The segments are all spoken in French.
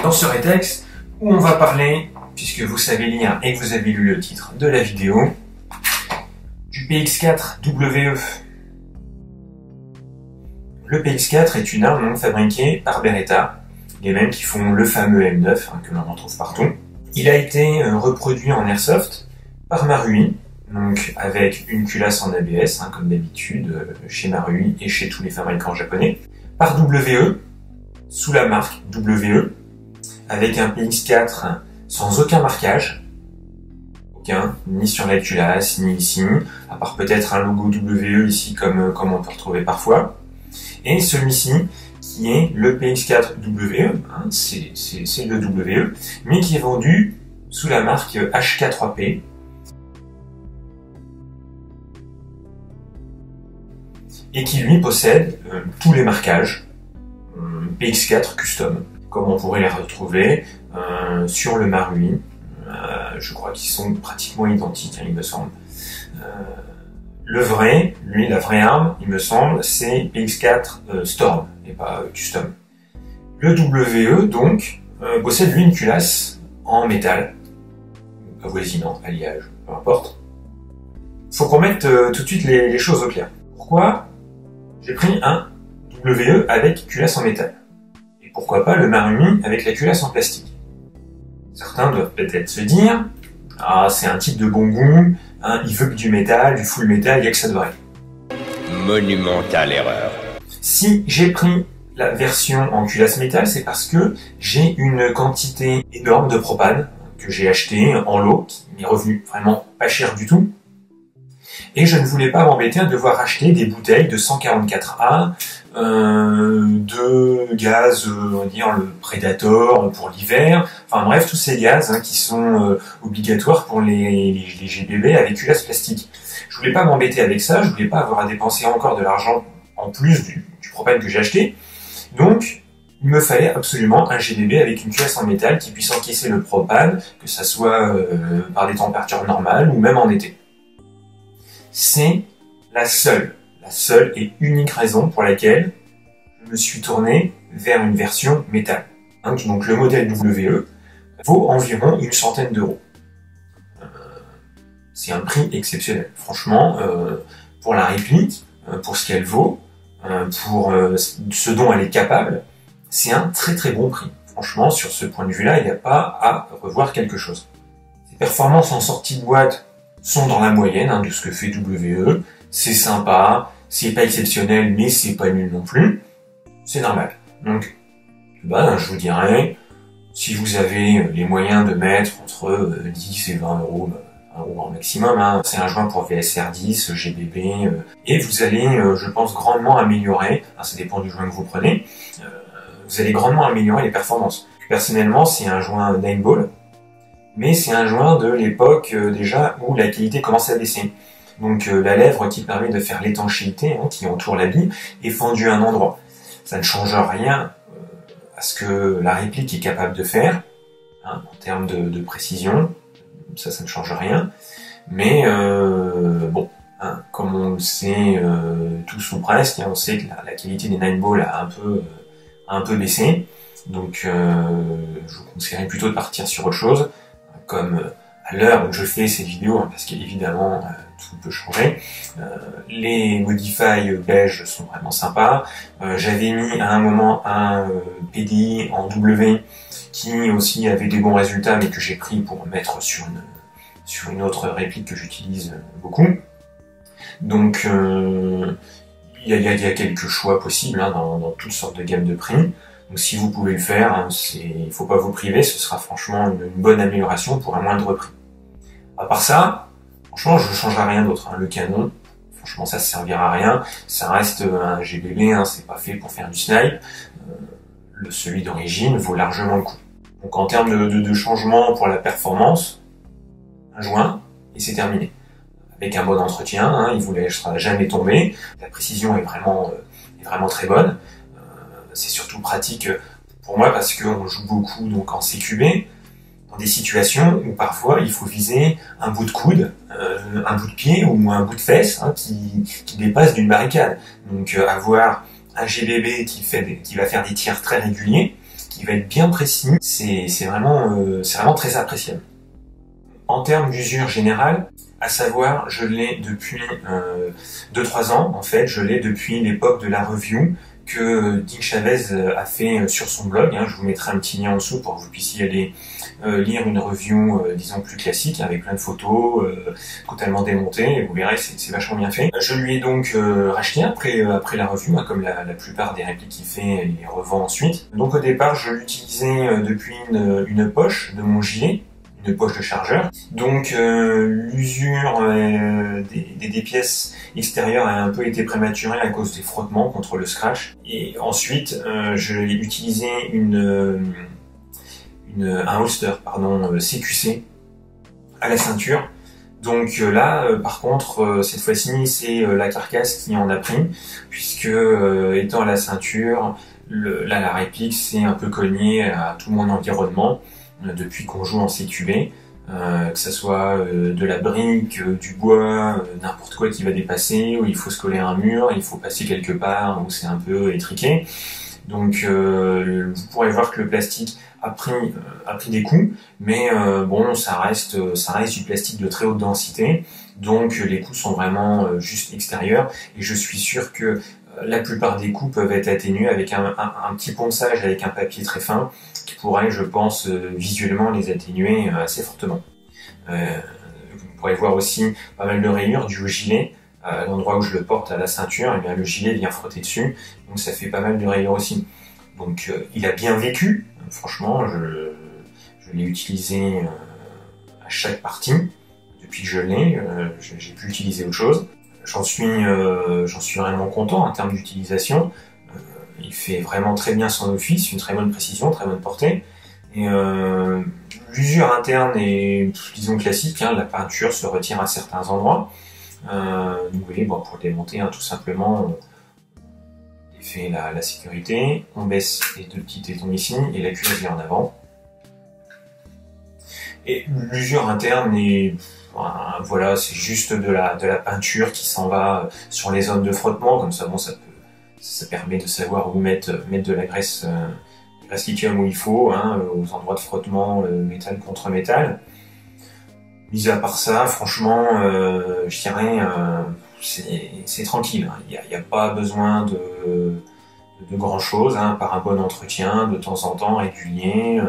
dans ce rétexte où on va parler, puisque vous savez lire et que vous avez lu le titre de la vidéo, du PX4WE. Le PX4 est une arme fabriquée par Beretta, les mêmes qui font le fameux M9 que l'on retrouve partout. Il a été reproduit en airsoft par Marui, donc avec une culasse en ABS, comme d'habitude chez Marui et chez tous les fabricants japonais, par WE, sous la marque WE, avec un PX4 sans aucun marquage, aucun, ni sur la culasse, ni ici, à part peut-être un logo WE ici comme on peut retrouver parfois, et celui-ci qui est le PX4WE, c'est le WE, mais qui est vendu sous la marque HK3P, et qui lui possède tous les marquages PX4 custom, comme on pourrait les retrouver sur le Marui. Je crois qu'ils sont pratiquement identiques, il me semble. Le vrai, lui, la vraie arme, il me semble, c'est PX4 Storm, et pas custom. Le WE, donc, possède lui une culasse en métal, avoisinant, alliage, peu importe. Faut qu'on mette tout de suite les choses au clair. Pourquoi j'ai pris un WE avec culasse en métal? Et pourquoi pas le Marui avec la culasse en plastique? Certains doivent peut-être se dire, ah, c'est un type de bon goût, il veut que du métal, du full métal, il n'y a que ça de vrai. Monumentale erreur. Si j'ai pris la version en culasse métal, c'est parce que j'ai une quantité énorme de propane que j'ai acheté en lot, qui m'est revenu vraiment pas cher du tout. Et je ne voulais pas m'embêter à devoir acheter des bouteilles de 144A, de gaz, on va dire le Predator pour l'hiver, enfin bref, tous ces gaz qui sont obligatoires pour les GBB avec culasse plastique. Je voulais pas m'embêter avec ça, je voulais pas avoir à dépenser encore de l'argent en plus du propane que j'ai acheté. Donc, il me fallait absolument un GBB avec une culasse en métal qui puisse encaisser le propane, que ça soit par des températures normales ou même en été. C'est la seule et unique raison pour laquelle je me suis tourné vers une version métal. Donc le modèle WE vaut environ une centaine d'euros. C'est un prix exceptionnel. Franchement, pour la réplique, pour ce qu'elle vaut, pour ce dont elle est capable, c'est un très très bon prix. Franchement, sur ce point de vue-là, il n'y a pas à revoir quelque chose. Les performances en sortie de boîte sont dans la moyenne de ce que fait WE. C'est sympa, c'est pas exceptionnel, mais c'est pas nul non plus. C'est normal. Donc, je vous dirais, si vous avez les moyens de mettre entre 10 et 20 euros, 20 euros en maximum, c'est un joint pour VSR 10, GBB, et vous allez, je pense, grandement améliorer, ça dépend du joint que vous prenez, vous allez grandement améliorer les performances. Personnellement, c'est un joint 9 ball, mais c'est un joint de l'époque déjà où la qualité commence à baisser. Donc la lèvre qui permet de faire l'étanchéité qui entoure la bille est fendue à un endroit. Ça ne change rien à ce que la réplique est capable de faire en termes de précision. Ça ne change rien. Mais comme on le sait tous ou presque, on sait que la qualité des 9 ball a un peu baissé. Donc je vous conseillerais plutôt de partir sur autre chose, comme à l'heure où je fais cette vidéo, parce qu'évidemment tout peut changer. Les Modify beige sont vraiment sympas. J'avais mis à un moment un PDI en W qui aussi avait des bons résultats, mais que j'ai pris pour mettre sur une autre réplique que j'utilise beaucoup. Donc il y a quelques choix possibles dans toutes sortes de gammes de prix. Donc si vous pouvez le faire, il faut pas vous priver, ce sera franchement une bonne amélioration pour un moindre prix. À part ça, franchement, je ne changerai rien d'autre. Le canon, franchement, ça ne servira à rien. Ça reste un GBB, c'est pas fait pour faire du snipe. Celui d'origine vaut largement le coup. Donc en termes de changement pour la performance, un joint, et c'est terminé. Avec un bon entretien, il vous laissera jamais tomber. La précision est vraiment très bonne. C'est surtout pratique pour moi parce qu'on joue beaucoup donc en CQB, dans des situations où parfois il faut viser un bout de coude, un bout de pied ou un bout de fesse qui dépasse d'une barricade. Donc avoir un GBB qui va faire des tirs très réguliers, qui va être bien précis, c'est vraiment très appréciable. En termes d'usure générale, à savoir, je l'ai depuis 2-3 ans, en fait, je l'ai depuis l'époque de la review que Dick Chavez a fait sur son blog. Je vous mettrai un petit lien en dessous pour que vous puissiez aller lire une review, disons, plus classique, avec plein de photos, totalement démontées, et vous verrez, c'est vachement bien fait. Je lui ai donc racheté après la review, comme la plupart des répliques qu'il fait, il les revend ensuite. Donc au départ, je l'utilisais depuis une poche de mon gilet, une poche de chargeur. Donc l'usure des pièces extérieures a un peu été prématurée à cause des frottements contre le scratch. Et ensuite, je l'ai utilisé un holster CQC à la ceinture. Donc là, par contre, cette fois-ci, c'est la carcasse qui en a pris, puisque étant à la ceinture, la réplique s'est un peu cognée à tout mon environnement depuis qu'on joue en CQB, que ça soit de la brique, du bois, n'importe quoi qui va dépasser, où il faut se coller à un mur, il faut passer quelque part, où c'est un peu étriqué. Donc vous pourrez voir que le plastique a pris des coups, mais bon, ça reste du plastique de très haute densité, donc les coups sont vraiment juste extérieurs, et je suis sûr que la plupart des coups peuvent être atténués avec un petit ponçage avec un papier très fin qui pourrait, je pense, visuellement les atténuer assez fortement. Vous pourrez voir aussi pas mal de rayures dues au gilet. À l'endroit où je le porte à la ceinture, et bien le gilet vient frotter dessus, donc ça fait pas mal de rayures aussi. Donc il a bien vécu, franchement, je l'ai utilisé à chaque partie, depuis que je l'ai, j'ai pu utiliser autre chose. J'en suis vraiment content en termes d'utilisation. Il fait vraiment très bien son office, une très bonne précision, très bonne portée. Et l'usure interne est, disons, classique, la peinture se retire à certains endroits. Vous voyez, bon, pour le démonter, tout simplement, on fait la sécurité, on baisse les deux petits tétons ici, et la culasse vient en avant. Et l'usure interne est... Voilà, c'est juste de la peinture qui s'en va sur les zones de frottement, comme ça, bon, ça permet de savoir où mettre de la graisse lithium où il faut, aux endroits de frottement métal contre métal. Mis à part ça, franchement, je dirais, c'est tranquille. Il n'y a pas besoin de grand chose, par un bon entretien de temps en temps régulier.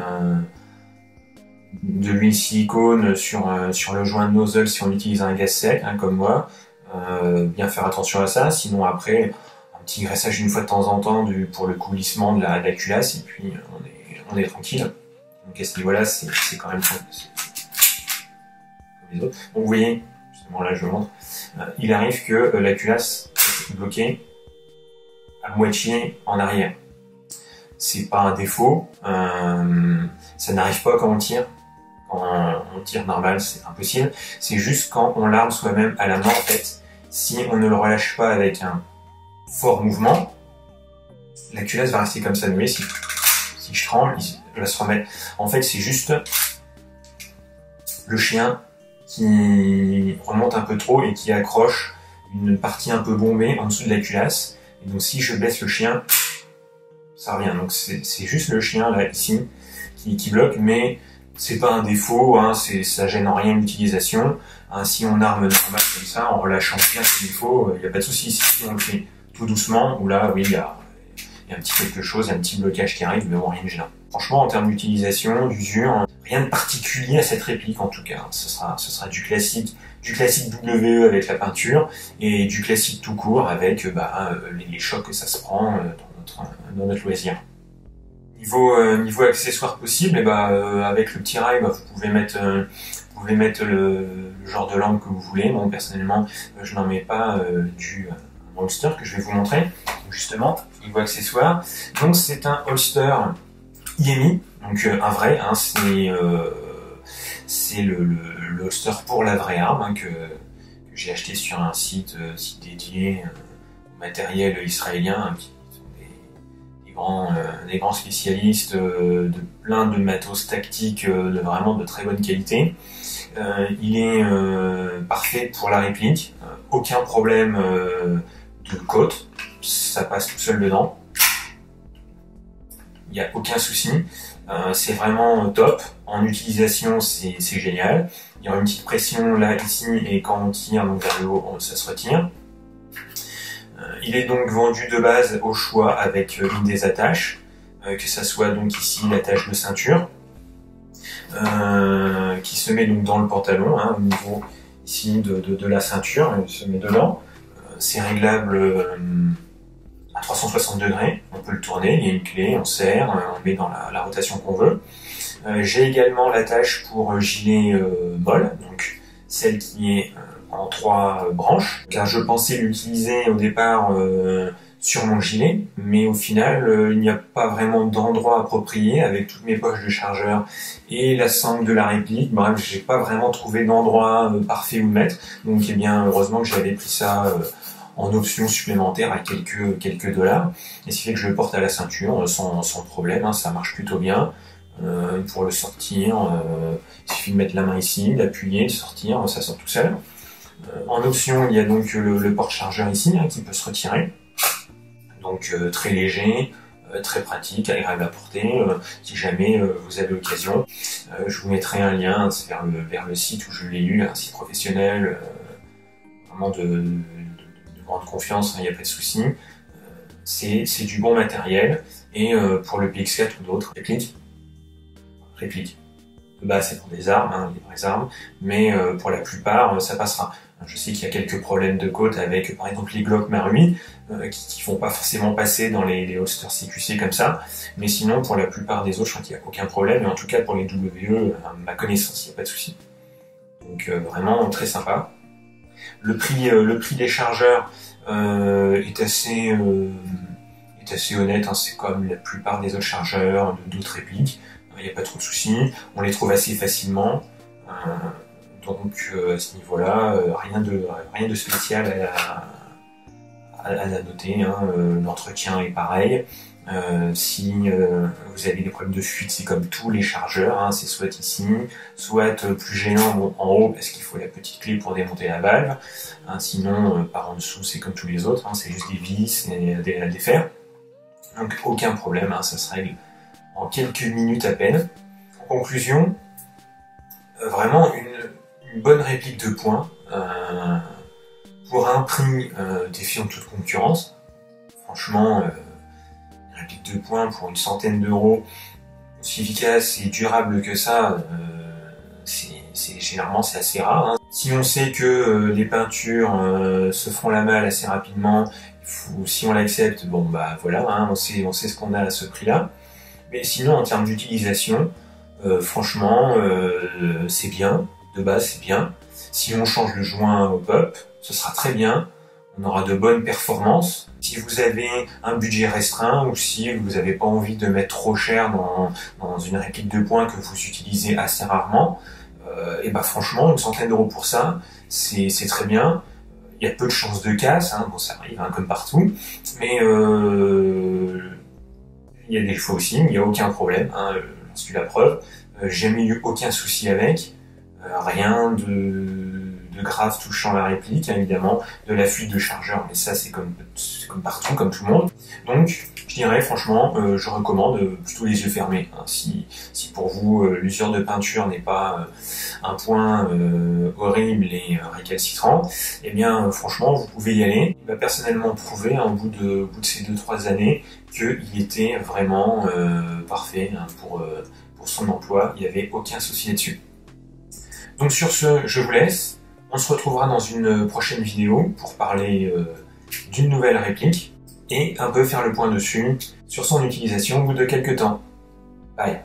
De l'huile silicone sur le joint de nozzle si on utilise un gaz sec, comme moi. Bien faire attention à ça, sinon après un petit graissage une fois de temps en temps pour le coulissement de la culasse, et puis on est tranquille. Donc à ce niveau-là, c'est quand même comme les autres. Donc vous voyez, justement là je vous montre, il arrive que la culasse est bloquée à moitié en arrière. C'est pas un défaut, ça n'arrive pas quand on tire. Quand on tire normal, c'est impossible. C'est juste quand on l'arme soi-même à la main, en fait. Si on ne le relâche pas avec un fort mouvement, la culasse va rester comme ça nouée. Si je tremble, elle va se remettre. En fait, c'est juste le chien qui remonte un peu trop et qui accroche une partie un peu bombée en dessous de la culasse. Et donc, si je baisse le chien, ça revient. Donc, c'est juste le chien, là, ici, qui bloque, mais c'est pas un défaut, ça gêne en rien l'utilisation. Si on arme normal comme ça, en relâchant bien ce qu'il faut, il n'y a pas de souci. Si on le fait tout doucement, ou là, oui, il y a un petit quelque chose, un petit blocage qui arrive, mais bon, rien de gênant. Franchement, en termes d'utilisation, d'usure, rien de particulier à cette réplique en tout cas. Ce sera du classique WE avec la peinture, et du classique tout court avec les chocs que ça se prend dans notre loisir. Niveau accessoires possible, avec le petit rail, vous pouvez mettre le genre de lampe que vous voulez. Bon, personnellement, je n'en mets pas un holster que je vais vous montrer. Donc, justement, niveau accessoires, donc c'est un holster IMI, donc un vrai, c'est le holster pour la vraie arme que j'ai acheté sur un site dédié au matériel israélien, des grands spécialistes de plein de matos tactiques vraiment de très bonne qualité. Il est parfait pour la réplique, aucun problème de côte, ça passe tout seul dedans. il n'y a aucun souci. C'est vraiment top. En utilisation, c'est génial. Il y a une petite pression là, ici, et quand on tire donc vers le haut, ça se retire. Il est donc vendu de base au choix avec une des attaches, que ça soit donc ici l'attache de ceinture, qui se met donc dans le pantalon, hein, au niveau ici de la ceinture, elle se met dedans. C'est réglable à 360 degrés, on peut le tourner, il y a une clé, on serre, on met dans la rotation qu'on veut. J'ai également l'attache pour gilet molle, donc celle qui est en 3 branches, car je pensais l'utiliser au départ sur mon gilet, mais au final il n'y a pas vraiment d'endroit approprié avec toutes mes poches de chargeur et la sangle de la réplique. Bref, j'ai pas vraiment trouvé d'endroit parfait où le mettre, donc eh bien heureusement que j'avais pris ça en option supplémentaire à quelques dollars, et ce qui fait que je le porte à la ceinture sans problème, hein, ça marche plutôt bien. Pour le sortir, il suffit de mettre la main ici, d'appuyer, de sortir, ça sort tout seul. En option, il y a donc le porte-chargeur ici, hein, qui peut se retirer. Donc très léger, très pratique, agréable à porter. Si jamais vous avez l'occasion, je vous mettrai un lien vers le site où je l'ai eu, un site professionnel, vraiment de grande confiance, il n'y a pas de souci. C'est du bon matériel, et pour le PX4 ou d'autres répliques. De base, c'est pour des armes, hein, des vraies armes, mais pour la plupart, ça passera. Je sais qu'il y a quelques problèmes de côte avec, par exemple, les Glock Marui, qui font pas forcément passer dans les holsters CQC comme ça, mais sinon, pour la plupart des autres, je crois qu'il n'y a aucun problème, et en tout cas, pour les WE, à ma connaissance, il n'y a pas de souci. Donc, vraiment très sympa. Le prix des chargeurs est assez honnête, hein, c'est comme la plupart des autres chargeurs d'autres répliques. Il n'y a pas trop de soucis, on les trouve assez facilement, donc à ce niveau-là, rien de spécial à noter, hein. L'entretien est pareil. Si vous avez des problèmes de fuite, c'est comme tous les chargeurs, hein, c'est soit ici, soit plus gênant en haut parce qu'il faut la petite clé pour démonter la valve, hein, sinon par en dessous c'est comme tous les autres, hein, c'est juste des vis et à défaire, donc aucun problème, hein, ça se règle en quelques minutes à peine. En conclusion, vraiment une bonne réplique de poing pour un prix défiant toute concurrence. Franchement, une réplique de poing pour une centaine d'euros, aussi efficace et durable que ça, généralement c'est assez rare, hein. Si on sait que les peintures se font la malle assez rapidement, si on l'accepte, bon bah voilà, hein, on sait ce qu'on a à ce prix-là. Mais sinon, en termes d'utilisation, franchement, c'est bien. De base, c'est bien. Si on change le joint au pop, ce sera très bien. On aura de bonnes performances. Si vous avez un budget restreint, ou si vous n'avez pas envie de mettre trop cher dans une réplique de poing que vous utilisez assez rarement, et bah franchement, une centaine d'euros pour ça, c'est très bien. Il y a peu de chances de casse, hein, bon ça arrive, hein, comme partout, mais il y a des fois aussi, il n'y a aucun problème, hein, j'en suis la preuve. J'ai jamais eu aucun souci avec, rien de grave touchant la réplique, hein, évidemment, de la fuite de chargeur, mais ça c'est comme partout, comme tout le monde. Donc je dirais franchement, je recommande plutôt les yeux fermés, hein. Si pour vous l'usure de peinture n'est pas un point horrible et récalcitrant, eh bien franchement vous pouvez y aller. Il m'a personnellement prouvé, hein, au bout de ces 2-3 années, qu'il était vraiment parfait, hein, pour son emploi, il n'y avait aucun souci là-dessus. Donc sur ce, je vous laisse. On se retrouvera dans une prochaine vidéo pour parler d'une nouvelle réplique et un peu faire le point dessus sur son utilisation au bout de quelques temps. Bye.